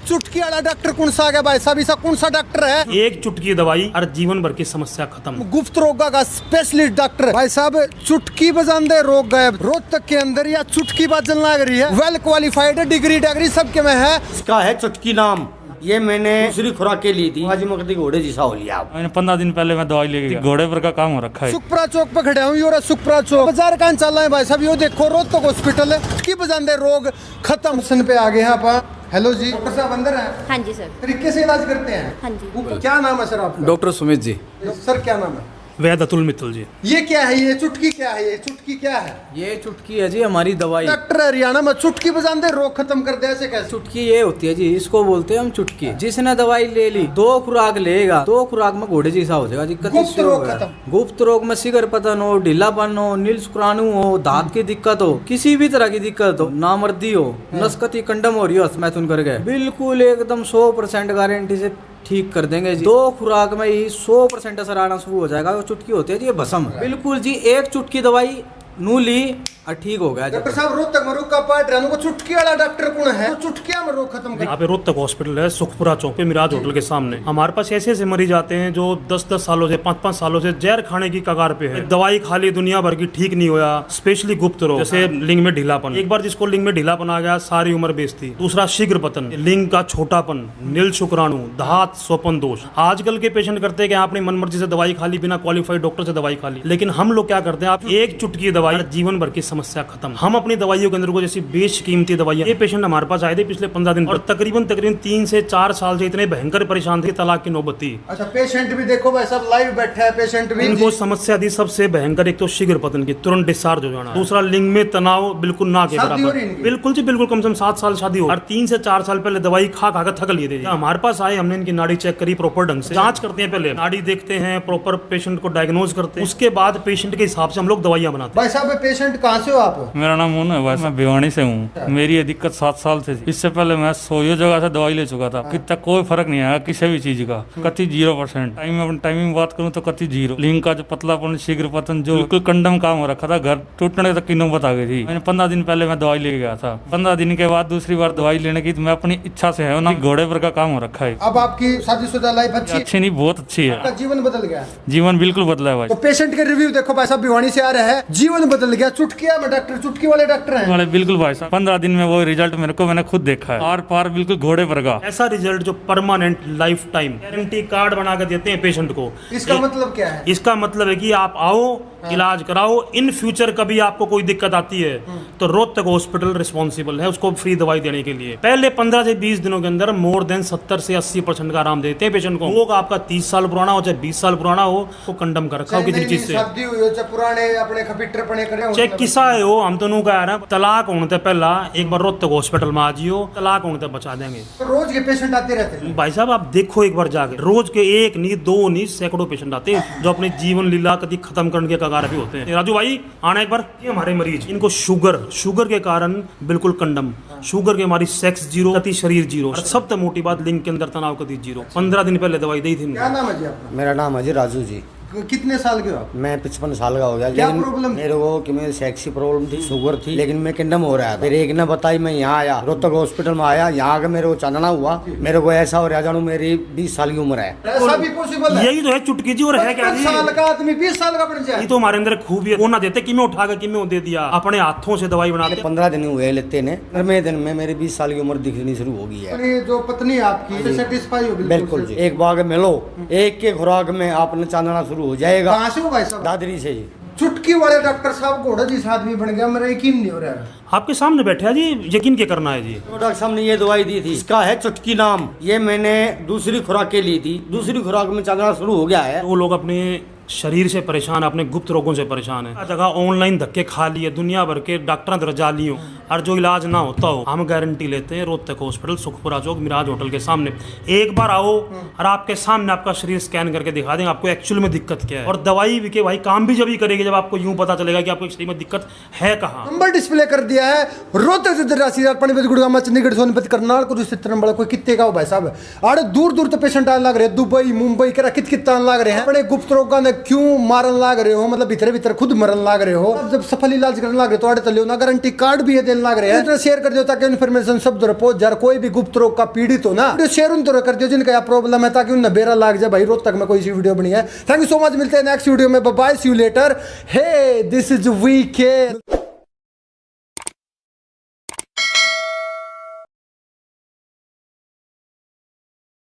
चुटकी वाला डॉक्टर कौन सा आ गया भाई साहब? ऐसा कौन सा डॉक्टर है? एक चुटकी दवाई और जीवन भर की समस्या खत्म। गुप्त रोगा का स्पेशलिस्ट डॉक्टर भाई साहब, चुटकी बजाते रोग गायब। रोहतक के अंदर या चुटकी बजने लग रही है, वेल क्वालिफाइड डिग्री सबके में है। इसका है चुटकी नाम। ये मैंने दूसरी खुराक के ली थी। आज मकदी घोड़े जैसा हो लिया। मैंने 15 दिन पहले मैं दवाई लेके गया। घोड़े पर का काम हो रखा है। सुखपुरा चौक पे खड़े हूँ और सुखपुरा चौक बाजार कहाँ चल रहा है भाई साहब? यो देखो रोहतक हॉस्पिटल है, चुटकी बजाते रोग खत्म। सन पे आ गए हैं आप। हेलो जी, डॉक्टर साहब अंदर हैं? हाँ जी सर। तरीके से इलाज करते हैं? हाँ जी। ऊपर क्या नाम है सर आपका? डॉक्टर सुमित जी। सर क्या नाम है? वैद अतुल मित्तल जी। ये क्या है? ये चुटकी क्या है? ये चुटकी क्या है? ये चुटकी है जी हमारी दवाई। डॉक्टर हरियाणा में चुटकी बजाते रोग खत्म करते हैं, ऐसे कैसे? चुटकी ये होती है जी, इसको बोलते हैं हम चुटकी। जिसने दवाई ले ली 2 खुराक लेगा, 2 खुराक में घोड़े जैसा हो जाएगा जी। गुप्त रोग खत्म। गुप्त रोग में सिगर पतन हो, ढीलापन हो, नील शुक्राणु हो, दांत की दिक्कत हो, किसी भी तरह की दिक्कत हो, नामर्दी हो, नसकती कंडम हो रही हो, मैथुन कर गए, बिल्कुल एकदम 100% गारंटी से ठीक कर देंगे जी। 2 खुराक में ही 100% असर आना शुरू हो जाएगा। वो चुटकी होती है जी, ये भस्म बिल्कुल जी। एक चुटकी दवाई नू ली और ठीक हो गया। डॉक्टर साहब रोहतक में रुका पाट रहा हूँ, चुटकी वाला डॉक्टर कौन है? तो चुटकिया में रोग खत्म कर। यहाँ पे रोहतक हॉस्पिटल है, सुखपुरा चौक पे मिराज होटल के सामने। हमारे पास ऐसे ऐसे मरीज आते हैं जो 10-10 सालों से 5-5 सालों से जहर खाने की कगार पे है। दवाई खा ली दुनिया भर की, ठीक नहीं हुआ। स्पेशली गुप्त रोग जैसे लिंग में ढीलापन, एक बार जिसको लिंग में ढीलापन आ गया सारी उम्र बेचती। दूसरा शीघ्र पतन, लिंग का छोटापन, नील शुक्राणु, धात, स्वपन दोष। आजकल के पेशेंट करते हैं कि आपने मनमर्जी से दवाई खा ली, बिना क्वालिफाइड डॉक्टर से दवाई खा ली। लेकिन हम लोग क्या करते हैं, आप एक चुटकी दवाई जीवन भर की समस्या खत्म। हम अपनी दवाइयों के अंदर को जैसी बेशकीमती दवाइयां। ये पेशेंट हमारे पास आए थे पिछले 15 दिन और तकरीबन 3 से 4 साल से इतने भयंकर परेशान थे, तलाक की नौबत थी। अच्छा, पेशेंट भी देखो भाई साहब लाइव बैठा है, पेशेंट भी। इनको समस्या थी सबसे भयंकर, एक तो शीघ्र पतन की, तुरंत डिस्चार्ज हो जाना। दूसरा लिंग में तनाव बिल्कुल ना के बराबर। बिल्कुल जी बिल्कुल, कम से कम 7 साल शादी हो और 3 से 4 साल पहले दवाई खा खा कर थक लिए थे। हमारे पास आए, हमने इनकी नाड़ी चेक करी प्रॉपर ढंग से, जांच करते हैं, पहले नाड़ी देखते हैं, प्रॉपर पेशेंट को डायग्नोज करते हैं, उसके बाद पेशेंट के हिसाब से हम लोग दवाइयां बनाते हैं। भाई साहब पेशेंट कहाँ से हो आप? मेरा नाम मोनू है भाई, मैं भिवानी से हूँ। मेरी ये दिक्कत 7 साल से थी। इससे पहले मैं 100 जगह से दवाई ले चुका था, कितना कोई फर्क नहीं आया किसी भी चीज का, कति 0%। टाइमिंग बात करूँ तो कति 0। लिंग का जो पतलापन, शीघ्र पतन, जो बिल्कुल कंडम काम हो रखा था, घर टूटने तक की नौबत आ गई थी। मैंने 15 दिन पहले मैं दवाई लेके गया था। 15 दिन के बाद दूसरी बार दवाई लेने की, मैं अपनी इच्छा से है ना, घोड़े पर का काम हो रखा है। अब आपकी शादीशुदा लाइफ अच्छी नहीं, बहुत अच्छी है। जीवन बदल गया? जीवन बिल्कुल बदला है भाई। तो पेशेंट के रिव्यू देखो भाई साहब, भिवानी से आ रहा है, जीवन बदल गया। चुटकिया में डॉक्टर, चुटकी वाले डॉक्टर हैं बिल्कुल भाई साहब। 15 दिन में वो रिजल्ट मैंने खुद देखा है, आर पार बिल्कुल घोड़े पर का। ऐसा रिजल्ट जो permanent life time guarantee card बना कर देते हैं पेशेंट को। इसका मतलब क्या है? इसका मतलब है कि आप आओ, इलाज कराओ, इन फ्यूचर कभी आपको कोई दिक्कत आती है तो रोहतक हॉस्पिटल रिस्पॉन्सिबल है उसको फ्री दवाई देने के लिए। पहले 15 से 20 दिनों के अंदर मोर देन 70 से 80% का आराम देते हैं पेशेंट को। वो आपका 30 साल पुराना हो चाहे 20 साल पुराना हो, वो कंडम कर रखा हो किसी चीज से, शादी हुई हो चाहे पुराने अपने खपीटर पड़े करे, चाहे किसा हो। हम तो कह रहे हैं तलाक होने से पहला एक बार रोहतक हॉस्पिटल में आ जियो, तलाक होने तक बचा देंगे। तो रोज के पेशेंट आते रहते हैं भाई साहब, आप देखो एक बार जाके, रोज के 1 नहीं 2 नहीं सैकड़ों पेशेंट आते हैं जो अपनी जीवन लीला कभी खत्म करने के कगार पे होते हैं। राजू भाई आना एक बार। ये हमारे मरीज, इनको शुगर के कारण बिल्कुल कंडम, शुगर के हमारी सेक्स 0, कति शरीर 0, और सबसे मोटी बात लिंग के अंदर तनाव कति 0। 15 दिन पहले दवाई दी थी। क्या नाम है जी आपका? मेरा नाम है जी राजू जी। कितने साल के हो आप? मैं 55 साल का हो गया। क्या लेकिन प्रॉब्लम? मेरे को कि मेरे सेक्स की प्रॉब्लम थी, शुगर थी, लेकिन मैं कंडम हो रहा था। फिर एक ने बताई, मैं यहाँ आया, रोहतक हॉस्पिटल में आया। यहाँ का मेरे को चांदना हुआ, मेरे को ऐसा हो रहा जानू मेरी 20 साल की उम्र है। ऐसा भी पॉसिबल है? यही तो है चुटकी जी, और है क्या जी? 55 साल का आदमी 20 साल का बन जाए, ये तो हमारे अंदर खूबी वो ना देते कि मैं उठा के कि मैं दे दिया, अपने हाथों से दवाई बनाते। 15 दिन हुए लेते ने, 15वें दिन में मेरी 20 साल की उम्र दिखनी शुरू हो गई है। जो पत्नी है आपकी सेटिस्फाई हो? बिल्कुल जी। एक बाग मिलो, एक के खुराक में आपने चांदना शुरू हो जाएगा। कहाँ से हो भाई साहब? दादरी से जी। चुटकी वाले डॉक्टर साहब घोड़ा जिस आदमी बन गया, मेरा यकीन नहीं हो रहा है। आपके सामने बैठे हैं जी, यकीन क्या करना है जी। तो डॉक्टर साहब ने ये दवाई दी थी, इसका है चुटकी नाम। ये मैंने दूसरी खुराक के ली थी, दूसरी खुराक में चांदना शुरू हो गया है। वो लोग अपने शरीर से परेशान, अपने गुप्त रोगों से परेशान है। जगह ऑनलाइन धक्के खा लिए, दुनिया भर के डॉक्टर रजा लियो, और जो इलाज ना होता हो, हम गारंटी लेते हैं रोहतक हॉस्पिटल, सुखपुरा चौक, मिराज होटल के सामने। एक बार आओ और आपके सामने आपका शरीर स्कैन करके दिखा देंगे आपको एक्चुअल में दिक्कत क्या है। और दवाई भी के भाई काम भी जब ही करेगी जब आपको यूं पता चलेगा कि आपके शरीर में दिक्कत है कहाँ। नंबर डिस्प्ले कर दिया है, रोहतक से 83 गुड़गांव, चंडीगढ़, सोनीपत, करनाल, कुरुक्षेत्र बड़ा कोई कितने का हो भाई साहब। आड़े दूर दूर तो पेशेंट आने लग रहे हैं, दुबई, मुंबई के कितना लग रहे हैं। अपने गुप्त रोग का क्यों मारन लाग रहे हो, मतलब भीतर भीतर खुद मरन लाग रहे हो। अब जब सफल इलाज करने लाग रहे तो आड़े तले ना गारंटी कार्ड भी है देने लाग रहे हैं। इतना शेयर कर दो ताकि इन्फॉर्मेशन सब तरह पहुंच जाए। कोई भी गुप्त रोग का पीड़ित हो ना, शेयर उन तरह कर दो जिनका यह प्रॉब्लम है, ताकि उन्हें बेरा लाग जाए। भाई रोहतक में कोई सी वीडियो बनी है। थैंक यू सो मच, मिलते हैं नेक्स्ट वीडियो में। Bye, see you later. Hey this is VK.